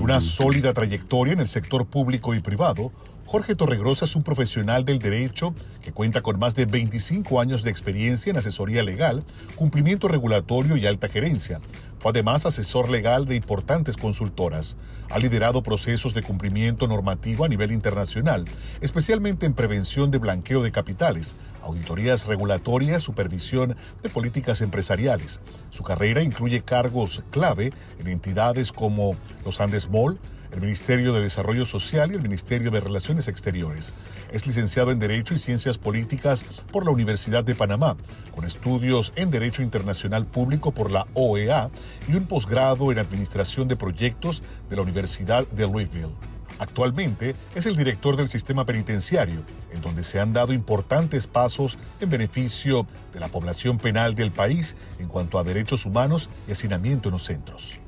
una sólida trayectoria en el sector público y privado, Jorge Torregrosa es un profesional del derecho que cuenta con más de 25 años de experiencia en asesoría legal, cumplimiento regulatorio y alta gerencia. Fue además asesor legal de importantes consultoras. Ha liderado procesos de cumplimiento normativo a nivel internacional, especialmente en prevención de blanqueo de capitales, auditorías regulatorias, supervisión de políticas empresariales. Su carrera incluye cargos clave en entidades como los Andes Mall, el Ministerio de Desarrollo Social y el Ministerio de Relaciones Exteriores. Es licenciado en Derecho y Ciencias Políticas por la Universidad de Panamá, con estudios en Derecho Internacional Público por la OEA y un posgrado en Administración de Proyectos de la Universidad de Louisville. Actualmente es el director del sistema penitenciario, en donde se han dado importantes pasos en beneficio de la población penal del país en cuanto a derechos humanos y hacinamiento en los centros.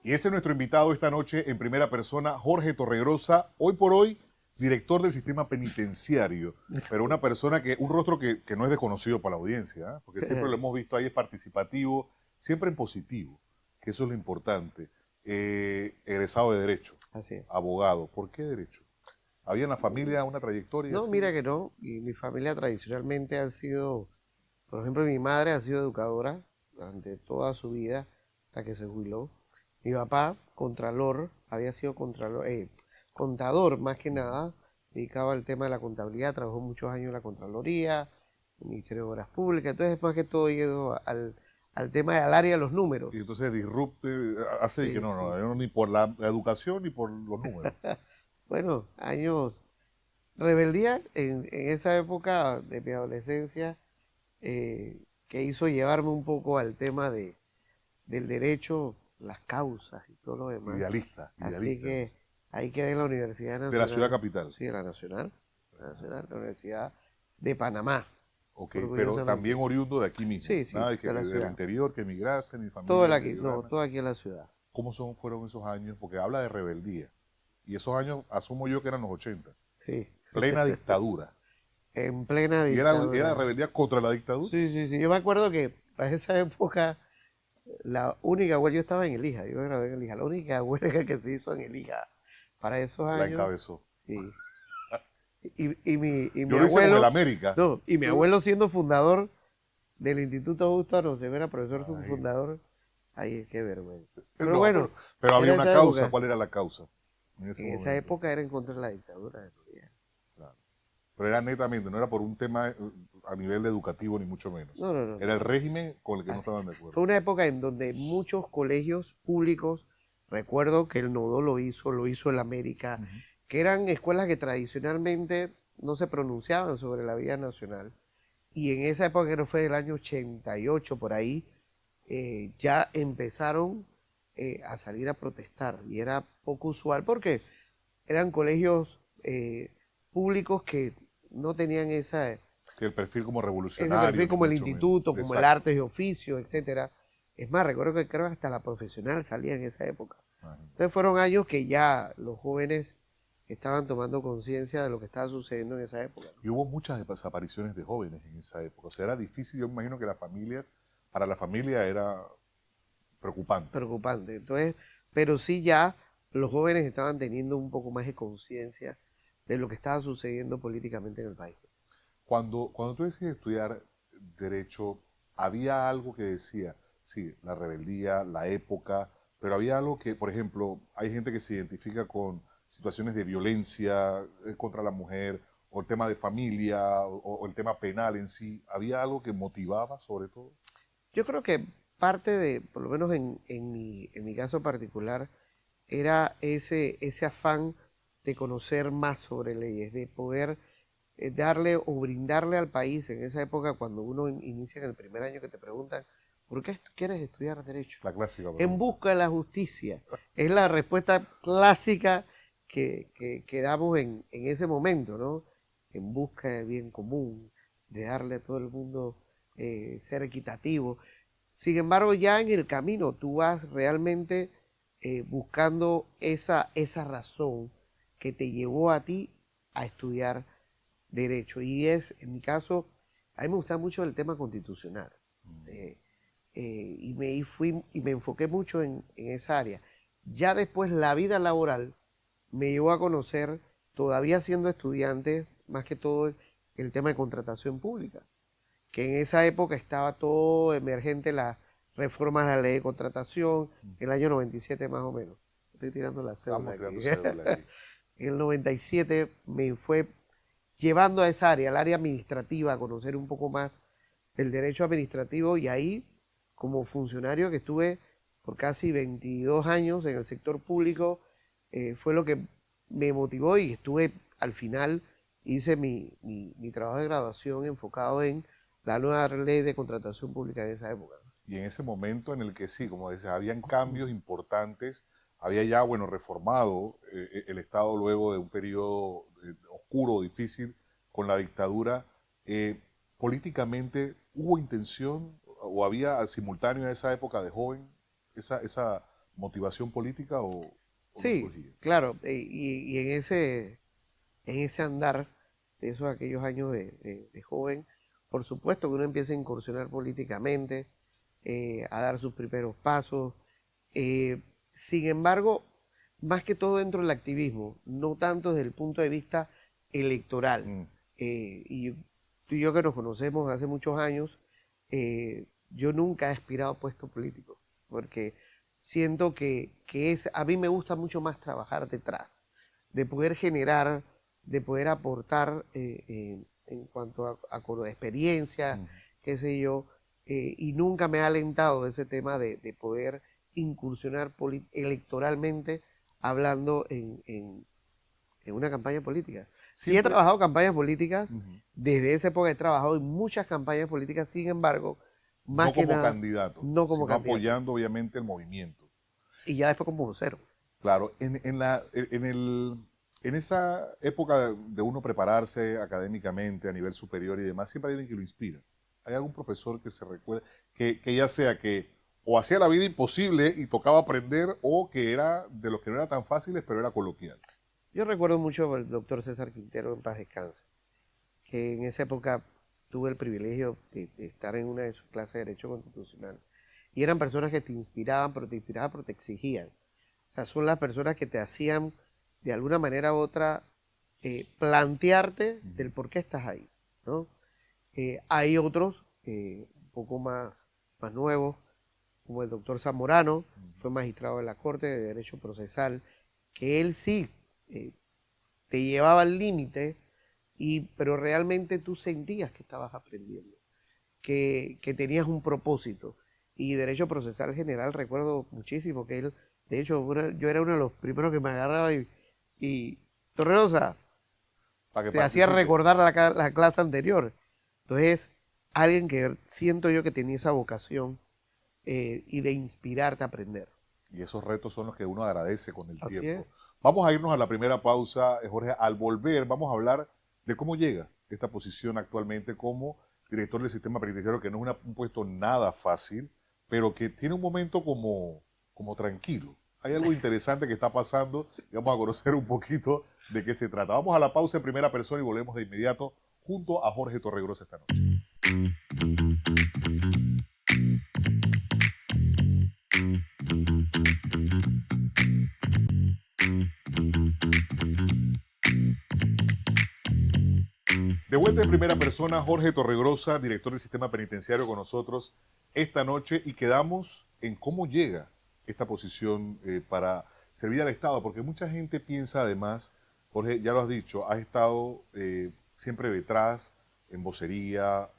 Y ese es nuestro invitado esta noche en primera persona, Jorge Torregrosa, hoy por hoy director del sistema penitenciario, pero una persona un rostro que no es desconocido para la audiencia, ¿eh? Porque siempre lo hemos visto ahí, es participativo, siempre en positivo, que eso es lo importante. Egresado de Derecho, así, abogado. ¿Por qué Derecho? ¿Había en la familia una trayectoria? No, así? mira que no, y mi familia tradicionalmente ha sido, por ejemplo, mi madre ha sido educadora durante toda su vida hasta que se jubiló. Mi papá, contralor, había sido contador más que nada, dedicado al tema de la contabilidad, trabajó muchos años en la Contraloría, en el Ministerio de Obras Públicas, entonces más que todo ido al tema del área de los números. Y entonces disrupte, hace Sí, que no, sí. no, ni por la educación ni por los números. Bueno, años, rebeldía en esa época de mi adolescencia, que hizo llevarme un poco al tema del derecho, las causas y todo lo demás. Idealista. Así que ahí quedé en la Universidad Nacional. De la ciudad capital. Sí, de la Nacional, la Universidad de Panamá. Ok, pero también oriundo de aquí mismo. Sí, sí, Nada de de la del ciudad. interior, que emigraste, mi familia. Todo aquí, no, todo aquí en la ciudad. ¿Cómo fueron esos años? Porque habla de rebeldía. Y esos años, asumo yo que eran los 80. Sí. Plena dictadura. En plena ¿Y dictadura. era rebeldía contra la dictadura? Sí, sí, sí. Yo me acuerdo que para esa época, la única huelga, yo estaba en Elija, yo grabé en Elija, la única huelga que se hizo en Elija para esos años. La encabezó. Sí. Y mi yo lo hice abuelo, con el América. No, y mi abuelo siendo fundador del Instituto Augusto Arosemena, era profesor fundador. Ay, qué vergüenza. Pero no, bueno. pero había una causa. Época, ¿Cuál era la causa? En esa época era en contra de la dictadura. Claro. Pero era netamente, no era por un tema a nivel educativo ni mucho menos. No. Era el régimen con el que no estaban de acuerdo. Fue una época en donde muchos colegios públicos, recuerdo que el Nodo lo hizo el América, que eran escuelas que tradicionalmente no se pronunciaban sobre la vida nacional. Y en esa época, que no fue del año 88 por ahí, ya empezaron a salir a protestar. Y era poco usual porque eran colegios públicos que no tenían ese perfil como revolucionario. Ese perfil como el instituto, menos. como el arte y oficio, etcétera. Es más, recuerdo que creo que hasta la profesional salía en esa época. Entonces fueron años que ya los jóvenes estaban tomando conciencia de lo que estaba sucediendo en esa época. Y hubo muchas desapariciones de jóvenes en esa época. O sea, era difícil. Yo me imagino que para la familia era preocupante. Preocupante. Entonces, pero sí ya los jóvenes estaban teniendo un poco más de conciencia de lo que estaba sucediendo políticamente en el país. Cuando tú decides estudiar Derecho, había algo que decía, sí, la rebeldía, la época, pero había algo que, por ejemplo, hay gente que se identifica con situaciones de violencia contra la mujer, o el tema de familia, o el tema penal en sí. ¿Había algo que motivaba sobre todo? Yo creo que parte de, por lo menos en mi caso particular, era ese afán de conocer más sobre leyes, de poder darle o brindarle al país en esa época, cuando uno inicia en el primer año, que te preguntan, ¿por qué quieres estudiar Derecho? La clásica. En busca de la justicia. Es la respuesta clásica que damos en ese momento, ¿no? En busca de bien común, de darle a todo el mundo ser equitativo. Sin embargo, ya en el camino tú vas realmente buscando esa razón que te llevó a ti a estudiar Derecho. Y en mi caso, a mí me gusta mucho el tema constitucional. Y me enfoqué mucho en esa área. Ya después la vida laboral me llevó a conocer, todavía siendo estudiante, más que todo el tema de contratación pública, que en esa época estaba todo emergente, las reformas a la ley de contratación, el año 97 más o menos. Estoy tirando la cédula Estamos aquí. tirando cédula ahí. En el 97 me fue llevando a esa área, al área administrativa, a conocer un poco más el derecho administrativo, y ahí, como funcionario que estuve por casi 22 años en el sector público, fue lo que me motivó, y estuve al final, hice mi trabajo de graduación enfocado en la nueva ley de contratación pública en esa época. Y en ese momento en el que sí, como decía, habían cambios importantes, había ya, bueno, reformado el Estado luego de un periodo oscuro, difícil, con la dictadura. Políticamente, ¿hubo intención o había simultáneo a esa época de joven esa motivación política o no Sí, surgía? claro, y en ese andar de esos aquellos años de joven, por supuesto que uno empieza a incursionar políticamente, a dar sus primeros pasos. Sin embargo, más que todo dentro del activismo, no tanto desde el punto de vista electoral. Mm. Y tú y yo que nos conocemos hace muchos años, yo nunca he aspirado a puesto político, porque siento que a mí me gusta mucho más trabajar detrás, de poder generar, de poder aportar en cuanto a experiencia, Mm. qué sé yo, y nunca me ha alentado ese tema de poder incursionar electoralmente hablando en una campaña política. Sí he Siempre, trabajado campañas políticas, ujú, desde esa época he trabajado en muchas campañas políticas, sin embargo, más no que como nada, candidato, no como sino candidato. apoyando obviamente el movimiento. Y ya después como vocero. Claro, en esa época de uno prepararse académicamente a nivel superior y demás, siempre hay alguien que lo inspira. ¿Hay algún profesor que se recuerde, que ya sea que o hacía la vida imposible y tocaba aprender, o que era de los que no era tan fáciles, pero era coloquial? Yo recuerdo mucho al doctor César Quintero, en paz descanse, que en esa época tuve el privilegio de estar en una de sus clases de Derecho Constitucional. Y eran personas que te inspiraban, pero te exigían. O sea, son las personas que te hacían, de alguna manera u otra, plantearte del por qué estás ahí, ¿no? Hay otros, un poco más nuevos, como el doctor Zamorano, fue magistrado de la Corte de Derecho Procesal, que él sí te llevaba al límite, pero realmente tú sentías que estabas aprendiendo, que tenías un propósito. Y Derecho Procesal General, recuerdo muchísimo que él, de hecho, yo era uno de los primeros que me agarraba y Torrerosa, Para que te hacía participe. recordar la clase anterior. Entonces, alguien que siento yo que tenía esa vocación y de inspirarte a aprender. Y esos retos son los que uno agradece con el Así tiempo. es. Vamos a irnos a la primera pausa, Jorge. Al volver, vamos a hablar de cómo llega esta posición actualmente como director del sistema penitenciario, que no es un puesto nada fácil, pero que tiene un momento como tranquilo. Hay algo interesante que está pasando y vamos a conocer un poquito de qué se trata. Vamos a la pausa en primera persona y volvemos de inmediato junto a Jorge Torregrosa esta noche. De vuelta en primera persona, Jorge Torregrosa, director del sistema penitenciario, con nosotros esta noche, y quedamos en cómo llega esta posición para servir al Estado, porque mucha gente piensa además, Jorge, ya lo has dicho, has estado siempre detrás, en vocería,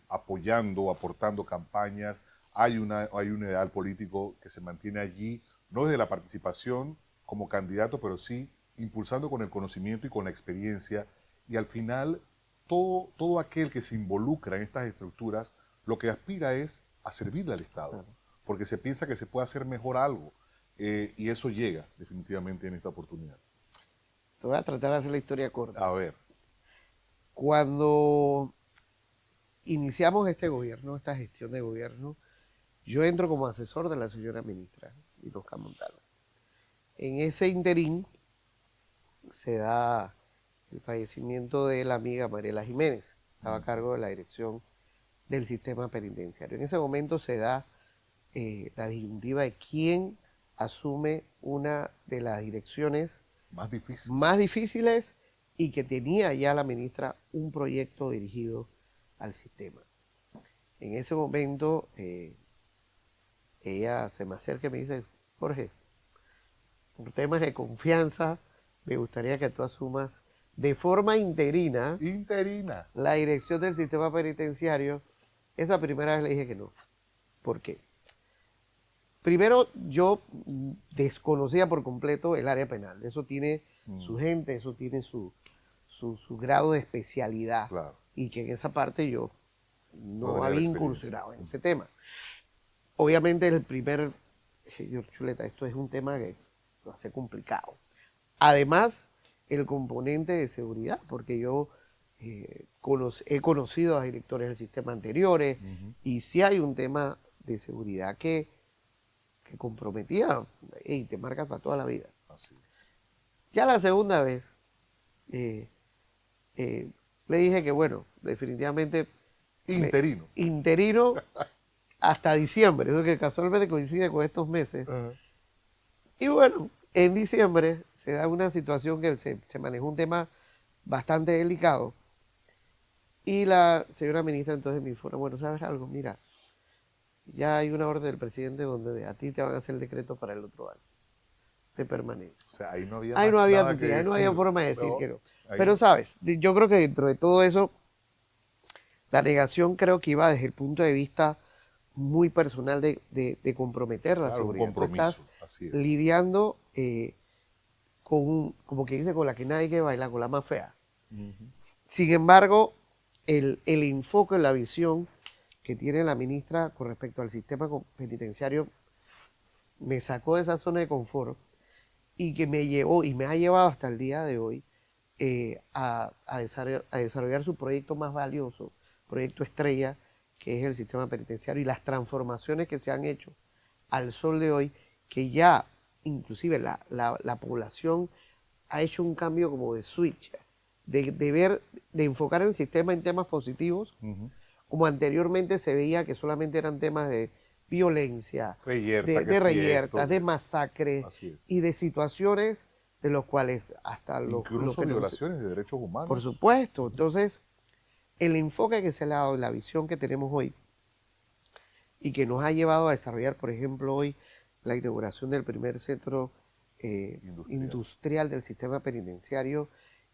apoyando, aportando campañas, hay un ideal político que se mantiene allí, no desde la participación como candidato, pero sí impulsando con el conocimiento y con la experiencia, y al final todo aquel que se involucra en estas estructuras lo que aspira es a servirle al Estado, Claro. porque se piensa que se puede hacer mejor algo, y eso llega definitivamente en esta oportunidad. Te voy a tratar de hacer la historia corta. A ver, Cuando iniciamos este gobierno, esta gestión de gobierno, yo entro como asesor de la señora ministra Inosca Montano. En ese interín se da el fallecimiento de la amiga Mariela Jiménez, estaba a cargo de la dirección del sistema penitenciario. En ese momento se da la disyuntiva de quién asume una de las direcciones Más difícil. más difíciles y que tenía ya la ministra un proyecto dirigido al sistema. En ese momento, ella se me acerca y me dice, Jorge, por temas de confianza, me gustaría que tú asumas de forma interina Interina. la dirección del sistema penitenciario. Esa primera vez le dije que no. ¿Por qué? Primero, yo desconocía por completo el área penal. Eso tiene su gente, eso tiene su grado de especialidad. Claro. Y que en esa parte yo no tenía la había experiencia. incursionado en ese tema. Obviamente el primer, señor Chuleta, esto es un tema que va a ser complicado. Además, el componente de seguridad, porque yo he conocido a directores del sistema anteriores y sí hay un tema de seguridad que comprometía y te marca para toda la vida. Así. Ya la segunda vez le dije que bueno, definitivamente Interino. interino hasta diciembre, eso que casualmente coincide con estos meses. Y bueno, en diciembre se da una situación que se manejó un tema bastante delicado y la señora ministra entonces me informa, bueno, ¿sabes algo? Mira, ya hay una orden del presidente donde a ti te van a hacer el decreto para el otro año de permanencia. O sea, ahí no había, Ahí no había, nada que ahí no había decir. forma de decir No, que no. ahí Pero no. sabes, yo creo que dentro de todo eso, la negación creo que iba desde el punto de vista muy personal de comprometer la Claro, un seguridad. Tú compromiso. estás Así es. lidiando como que dice, con la que nadie quiere bailar, con la más fea. Sin embargo, el enfoque, la visión que tiene la ministra con respecto al sistema penitenciario me sacó de esa zona de confort y que me llevó y me ha llevado hasta el día de hoy a desarrollar su proyecto más valioso, proyecto estrella, que es el sistema penitenciario y las transformaciones que se han hecho al sol de hoy, que ya inclusive la población ha hecho un cambio como de switch, de enfocar el sistema en temas positivos, como anteriormente se veía que solamente eran temas de violencia, Reyerta, de reyertas, de masacres Así es. y de situaciones de los cuales hasta Incluso violaciones de derechos humanos. por supuesto. Entonces, el enfoque que se le ha dado, la visión que tenemos hoy y que nos ha llevado a desarrollar, por ejemplo, hoy la inauguración del primer centro industrial del sistema penitenciario,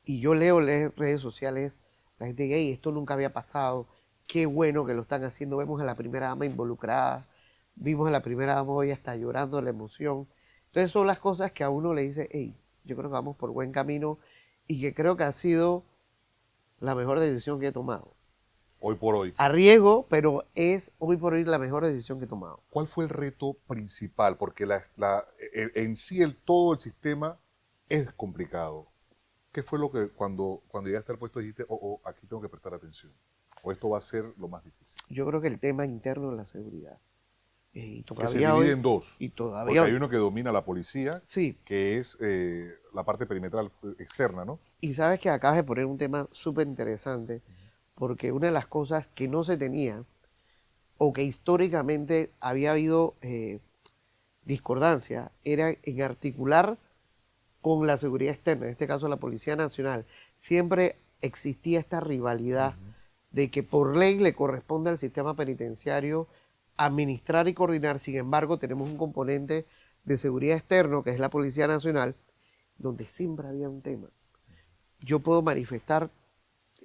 y yo leo las redes sociales, la gente dice, hey, esto nunca había pasado, qué bueno que lo están haciendo, vemos a la primera dama involucrada, vimos a la primera dama hoy hasta llorando de la emoción. Entonces son las cosas que a uno le dice, hey, yo creo que vamos por buen camino y que creo que ha sido la mejor decisión que he tomado. Hoy por hoy. Arriesgo, pero es hoy por hoy la mejor decisión que he tomado. ¿Cuál fue el reto principal? Porque en sí todo el sistema es complicado. ¿Qué fue lo que cuando llegaste al puesto dijiste, aquí tengo que prestar atención? ¿O esto va a ser lo más difícil? Yo creo que el tema interno de la seguridad. Y Que se divide en dos. Y Porque todavía hay uno que domina la policía, sí. que es la parte perimetral externa, ¿no? Y sabes que acabas de poner un tema súper interesante, porque una de las cosas que no se tenía, o que históricamente había habido discordancia, era en articular con la seguridad externa, en este caso la Policía Nacional. Siempre existía esta rivalidad de que por ley le corresponde al sistema penitenciario administrar y coordinar. Sin embargo, tenemos un componente de seguridad externo, que es la Policía Nacional, donde siempre había un tema. Yo puedo manifestar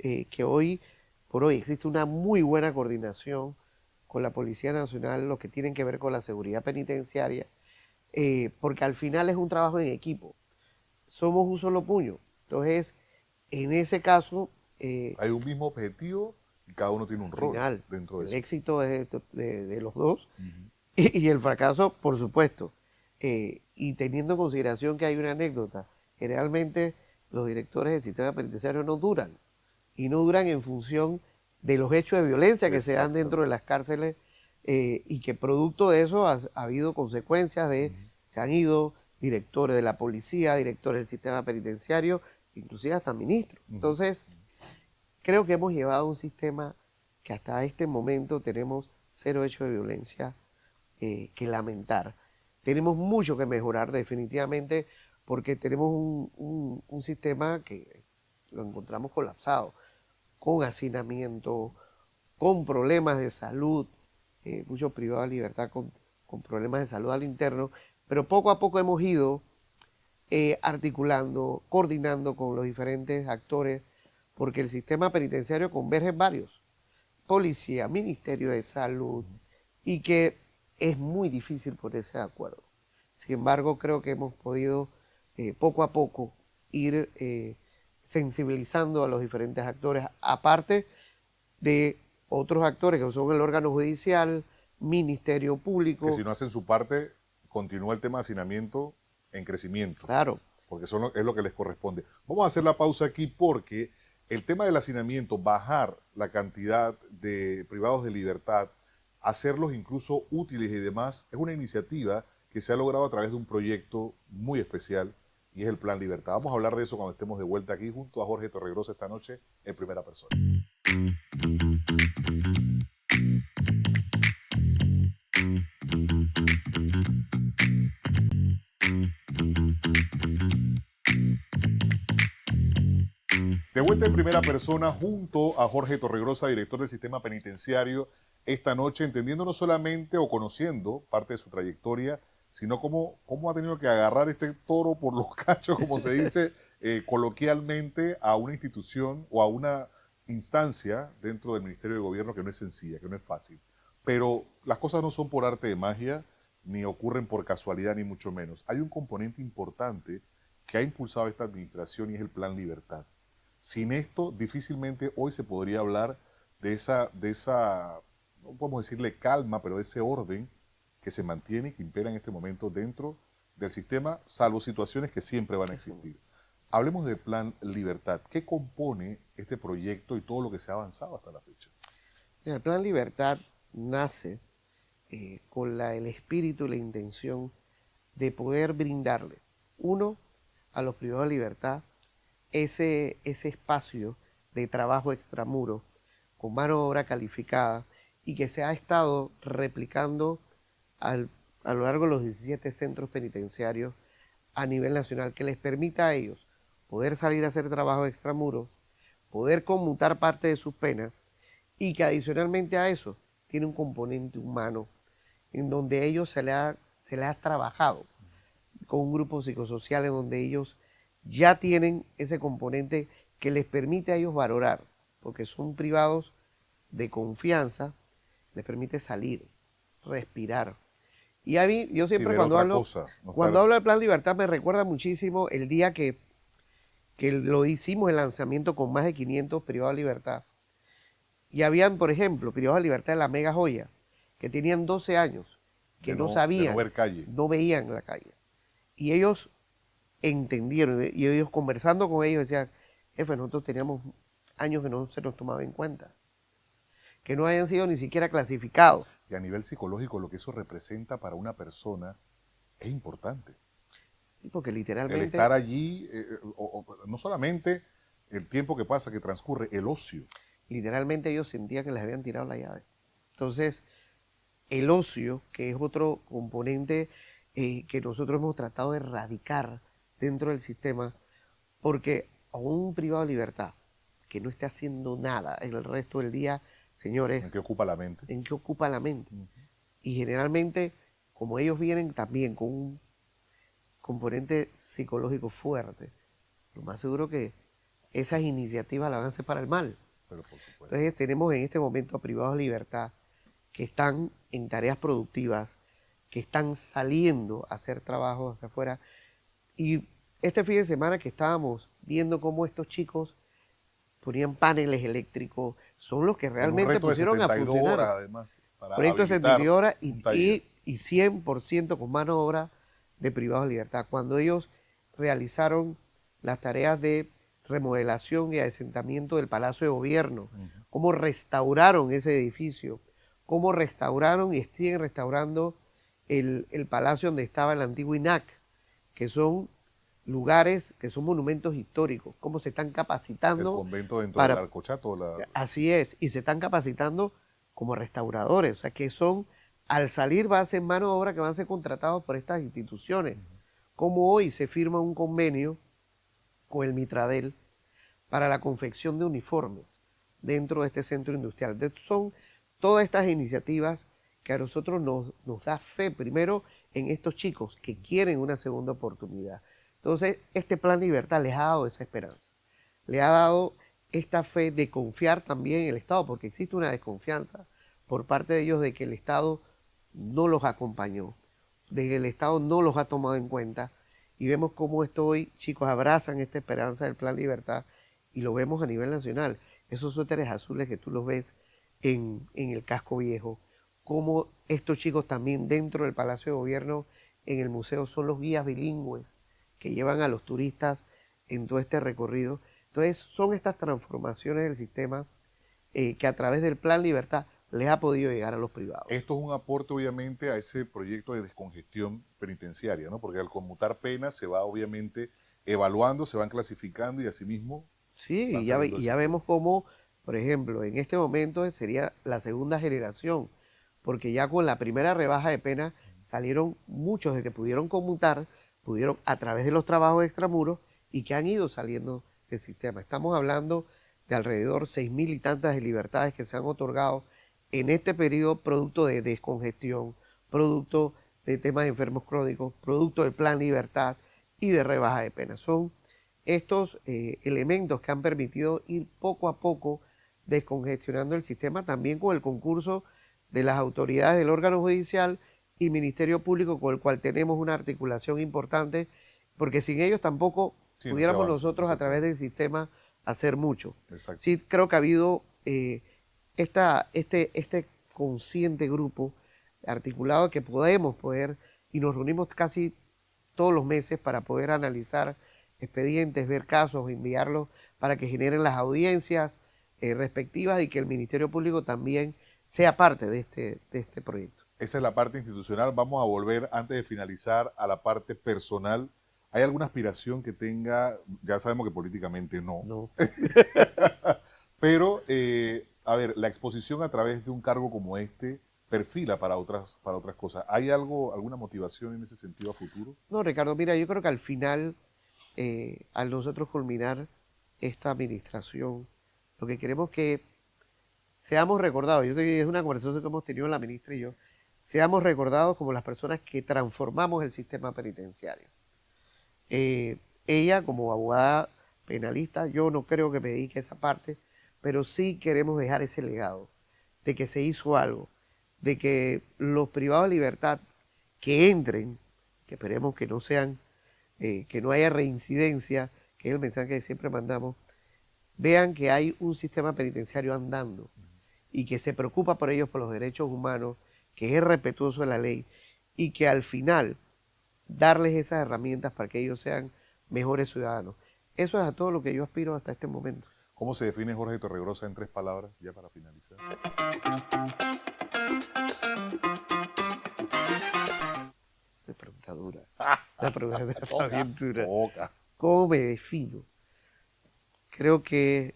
que hoy por hoy existe una muy buena coordinación con la Policía Nacional, lo que tienen que ver con la seguridad penitenciaria, porque al final es un trabajo en equipo. Somos un solo puño. Entonces, en ese caso... hay un mismo objetivo y cada uno tiene un rol final, dentro de eso. El éxito es de los dos y el fracaso, por supuesto. Y teniendo en consideración que hay una anécdota, generalmente los directores del sistema penitenciario no duran. Y no duran en función de los hechos de violencia que se dan dentro de las cárceles y que producto de eso ha habido consecuencias de, se han ido directores de la policía, directores del sistema penitenciario, inclusive hasta ministros. Entonces, creo que hemos llevado un sistema que hasta este momento tenemos 0 hechos de violencia que lamentar. tenemos mucho que mejorar definitivamente porque tenemos un sistema que lo encontramos colapsado, con hacinamiento, con problemas de salud, muchos privados de libertad con problemas de salud al interno, pero poco a poco hemos ido articulando, coordinando con los diferentes actores, porque el sistema penitenciario converge en varios, policía, Ministerio de Salud, y que es muy difícil ponerse de acuerdo. Sin embargo, creo que hemos podido poco a poco ir sensibilizando a los diferentes actores, aparte de otros actores que son el órgano judicial, Ministerio Público. Que si no hacen su parte, continúa el tema de hacinamiento en crecimiento. Claro. Porque es lo que les corresponde. Vamos a hacer la pausa aquí porque el tema del hacinamiento, bajar la cantidad de privados de libertad, hacerlos incluso útiles y demás, es una iniciativa que se ha logrado a través de un proyecto muy especial y es el Plan Libertad. Vamos a hablar de eso cuando estemos de vuelta aquí junto a Jorge Torregrosa esta noche en Primera Persona. De vuelta en Primera Persona junto a Jorge Torregrosa, director del Sistema Penitenciario, esta noche entendiendo no solamente o conociendo parte de su trayectoria, sino cómo ha tenido que agarrar este toro por los cachos, como se dice coloquialmente, a una institución o a una instancia dentro del Ministerio de Gobierno que no es sencilla, que no es fácil. Pero las cosas no son por arte de magia, ni ocurren por casualidad, ni mucho menos. Hay un componente importante que ha impulsado esta administración y es el Plan Libertad. Sin esto, difícilmente hoy se podría hablar de esa, no podemos decirle calma, pero de ese orden que se mantiene y que impera en este momento dentro del sistema, salvo situaciones que siempre van a existir. Hablemos del Plan Libertad. ¿Qué compone este proyecto y todo lo que se ha avanzado hasta la fecha? El Plan Libertad nace con el espíritu y la intención de poder brindarle, uno, a los privados de libertad, ese espacio de trabajo extramuro con mano de obra calificada y que se ha estado replicando a lo largo de los 17 centros penitenciarios a nivel nacional, que les permita a ellos poder salir a hacer trabajo extramuro, poder conmutar parte de sus penas y que adicionalmente a eso tiene un componente humano en donde ellos se le ha trabajado con un grupo psicosocial en donde ellos ya tienen ese componente que les permite a ellos valorar, porque son privados de confianza, les permite salir, respirar. Y a mí, yo siempre cuando hablo del Plan Libertad me recuerda muchísimo el día que lo hicimos el lanzamiento con más de 500 privados de libertad. Y habían, por ejemplo, privados de libertad de la Mega Joya, que tenían 12 años, que no sabían, no veían la calle. Y ellos entendieron, y ellos conversando con ellos decían, jefe, nosotros teníamos años que no se nos tomaba en cuenta, que no hayan sido ni siquiera clasificados. Y a nivel psicológico lo que eso representa para una persona es importante. Porque literalmente... El estar allí, no solamente el tiempo que pasa, que transcurre, el ocio. Literalmente ellos sentían que les habían tirado la llave. Entonces, el ocio, que es otro componente que nosotros hemos tratado de erradicar dentro del sistema, porque a un privado de libertad que no esté haciendo nada en el resto del día, señores... ¿En qué ocupa la mente? ¿En qué ocupa la mente? Y generalmente, como ellos vienen también con un componente psicológico fuerte, lo más seguro que esas iniciativas las van a hacer para el mal. Pero por supuesto. Entonces tenemos en este momento a privados de libertad que están en tareas productivas, que están saliendo a hacer trabajos hacia afuera. Y este fin de semana que estábamos viendo cómo estos chicos ponían paneles eléctricos, son los que realmente pusieron a funcionar. Horas, además, para proyecto de 72 horas y 100% con mano de obra de privados de libertad. Cuando ellos realizaron las tareas de remodelación y asentamiento del Palacio de Gobierno, cómo restauraron ese edificio, cómo restauraron y siguen restaurando el palacio donde estaba el antiguo INAC, que son lugares, que son monumentos históricos, cómo se están capacitando. El convento dentro del Arcochato. Así es, y se están capacitando como restauradores, o sea que son al salir va a ser mano de obra que van a ser contratados por estas instituciones. Como hoy se firma un convenio con el Mitradel para la confección de uniformes dentro de este centro industrial. Entonces, son todas estas iniciativas que a nosotros nos da fe, primero, en estos chicos que quieren una segunda oportunidad. Entonces, este Plan Libertad les ha dado esa esperanza, le ha dado esta fe de confiar también en el Estado, porque existe una desconfianza por parte de ellos de que el Estado no los acompañó, de que el Estado no los ha tomado en cuenta, y vemos cómo hoy, chicos, abrazan esta esperanza del Plan Libertad, y lo vemos a nivel nacional. Esos suéteres azules que tú los ves en el casco viejo, como estos chicos también dentro del Palacio de Gobierno, en el museo, son los guías bilingües que llevan a los turistas en todo este recorrido. Entonces, son estas transformaciones del sistema que a través del Plan Libertad les ha podido llegar a los privados. Esto es un aporte, obviamente, a ese proyecto de descongestión penitenciaria, ¿no? Porque al conmutar penas se va, obviamente, evaluando, se van clasificando y asimismo... Sí, y ya vemos cómo, por ejemplo, en este momento sería la segunda generación, porque ya con la primera rebaja de pena salieron muchos de que pudieron conmutar, pudieron a través de los trabajos extramuros y que han ido saliendo del sistema. Estamos hablando de alrededor 6.000 y tantas de libertades que se han otorgado en este periodo, producto de descongestión, producto de temas de enfermos crónicos, producto del Plan Libertad y de rebaja de pena. Son estos elementos que han permitido ir poco a poco descongestionando el sistema, también con el concurso de las autoridades del órgano judicial y Ministerio Público, con el cual tenemos una articulación importante, porque sin ellos tampoco pudiéramos nosotros a través del sistema hacer mucho. Exacto. Sí, creo que ha habido este consciente grupo articulado que podemos y nos reunimos casi todos los meses para poder analizar expedientes, ver casos, enviarlos para que generen las audiencias respectivas y que el Ministerio Público también sea parte de este proyecto. Esa es la parte institucional. Vamos a volver, antes de finalizar, a la parte personal. ¿Hay alguna aspiración que tenga? Ya sabemos que políticamente no. No. Pero, a ver, la exposición a través de un cargo como este perfila para otras cosas. ¿Hay alguna motivación en ese sentido a futuro? No, Ricardo, mira, yo creo que al final, al nosotros culminar esta administración, lo que queremos es que seamos recordados, es una conversación que hemos tenido la ministra y yo, seamos recordados como las personas que transformamos el sistema penitenciario. Ella, como abogada penalista, yo no creo que me dedique a esa parte, pero sí queremos dejar ese legado de que se hizo algo, de que los privados de libertad que entren, que esperemos que no sean, que no haya reincidencia, que es el mensaje que siempre mandamos, vean que hay un sistema penitenciario andando y que se preocupa por ellos, por los derechos humanos, que es respetuoso de la ley y que al final darles esas herramientas para que ellos sean mejores ciudadanos. Eso es a todo lo que yo aspiro hasta este momento. ¿Cómo se define Jorge Torregrosa en 3 palabras, ya para finalizar? Una pregunta dura. Una pregunta bien dura. Boca. ¿Cómo me defino? Creo que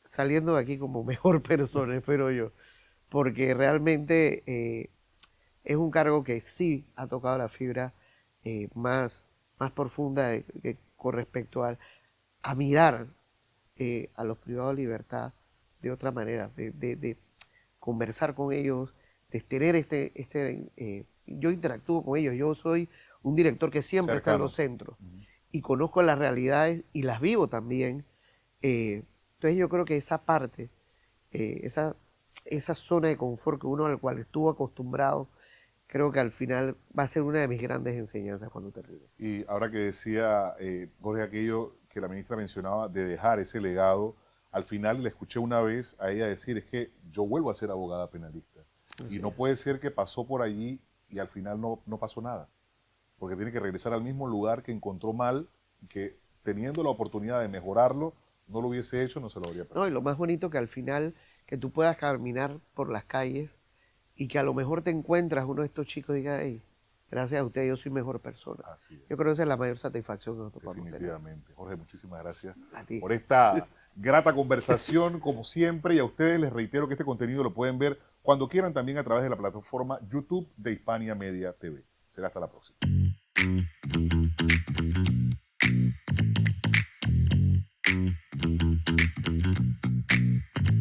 saliendo de aquí como mejor persona, espero yo, porque realmente es un cargo que sí ha tocado la fibra más profunda con respecto a mirar a los privados de libertad de otra manera, de conversar con ellos, de tener yo interactúo con ellos, yo soy un director que siempre está en los centros y conozco las realidades y las vivo también. Entonces yo creo que esa parte, esa zona de confort que uno al cual estuvo acostumbrado, creo que al final va a ser una de mis grandes enseñanzas cuando termine. Y ahora que decía Jorge aquello que la ministra mencionaba de dejar ese legado, al final le escuché una vez a ella decir, es que yo vuelvo a ser abogada penalista. Y no puede ser que pasó por allí y al final no pasó nada. Porque tiene que regresar al mismo lugar que encontró mal y que teniendo la oportunidad de mejorarlo, no lo hubiese hecho, no se lo habría perdido. No, y lo más bonito que al final, que tú puedas caminar por las calles y que a lo mejor te encuentras uno de estos chicos y diga, hey, gracias a usted yo soy mejor persona. Así es. Yo creo que esa es la mayor satisfacción que nosotros podemos tener. Definitivamente. Jorge, muchísimas gracias A ti. por esta grata conversación, como siempre, y a ustedes les reitero que este contenido lo pueden ver cuando quieran también a través de la plataforma YouTube de Hispania Media TV. Será hasta la próxima.